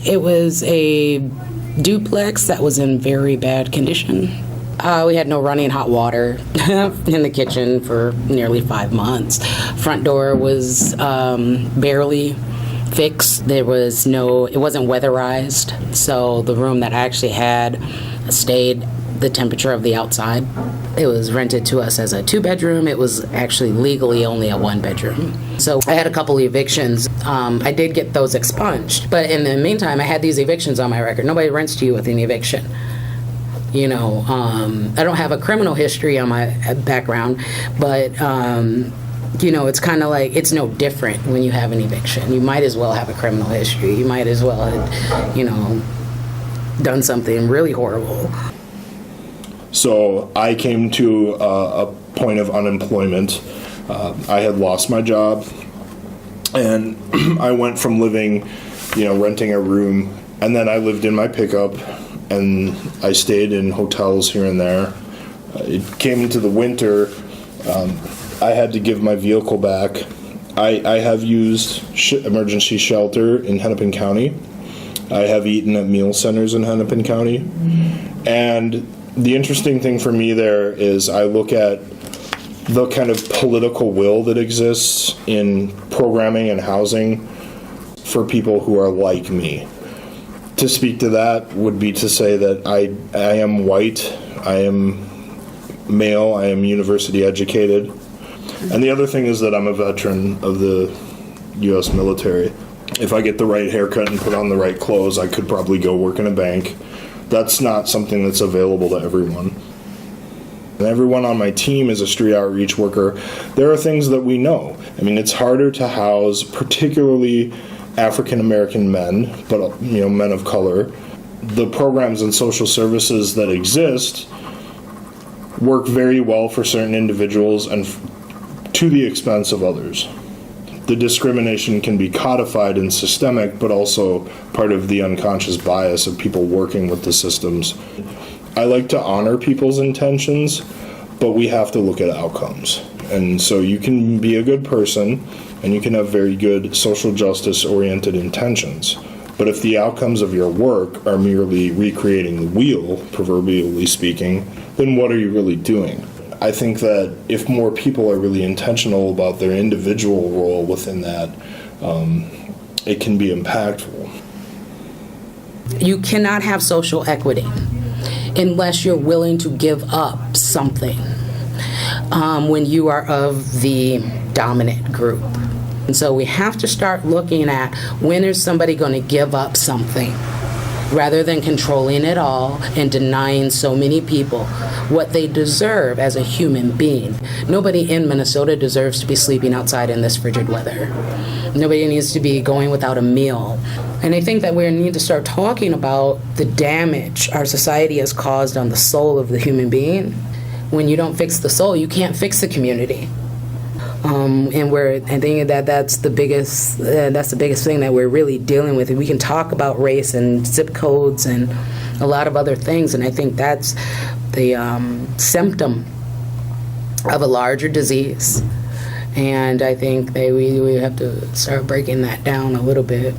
It was a duplex that was in very bad condition. We had no running hot water in the kitchen for nearly 5 months. Front door was barely fixed. It wasn't weatherized, so the room that I actually had stayed the temperature of the outside. It was rented to us as a 2-bedroom. It was actually legally only a 1-bedroom. So I had a couple evictions. I did get those expunged, but in the meantime, I had these evictions on my record. Nobody rents to you with an eviction. I don't have a criminal history on my background, but it's kind of like, it's no different when you have an eviction. You might as well have a criminal history. You might as well have, done something really horrible. So I came to a point of unemployment. I had lost my job, and I went from living, renting a room, and then I lived in my pickup, and I stayed in hotels here and there. It came into the winter. I had to give my vehicle back. I have used emergency shelter in Hennepin County. I have eaten at meal centers in Hennepin County. And the interesting thing for me there is I look at the kind of political will that exists in programming and housing for people who are like me. To speak to that would be to say that I am white, I am male, I am university educated. And the other thing is that I'm a veteran of the U.S. military. If I get the right haircut and put on the right clothes, I could probably go work in a bank. That's not something that's available to everyone. And everyone on my team is a street outreach worker. There are things that we know. I mean, it's harder to house particularly African American men, but men of color. The programs and social services that exist work very well for certain individuals and to the expense of others. The discrimination can be codified and systemic, but also part of the unconscious bias of people working with the systems. I like to honor people's intentions, but we have to look at outcomes. And so you can be a good person, and you can have very good social justice-oriented intentions. But if the outcomes of your work are merely recreating the wheel, proverbially speaking, then what are you really doing? I think that if more people are really intentional about their individual role within that, it can be impactful. You cannot have social equity unless you're willing to give up something when you are of the dominant group. And so we have to start looking at when is somebody going to give up something, rather than controlling it all and denying so many people what they deserve as a human being. Nobody in Minnesota deserves to be sleeping outside in this frigid weather. Nobody needs to be going without a meal. And I think that we need to start talking about the damage our society has caused on the soul of the human being. When you don't fix the soul, you can't fix the community. I think that's the biggest thing that we're really dealing with. And we can talk about race and zip codes and a lot of other things, and I think that's the symptom of a larger disease. And I think that we have to start breaking that down a little bit.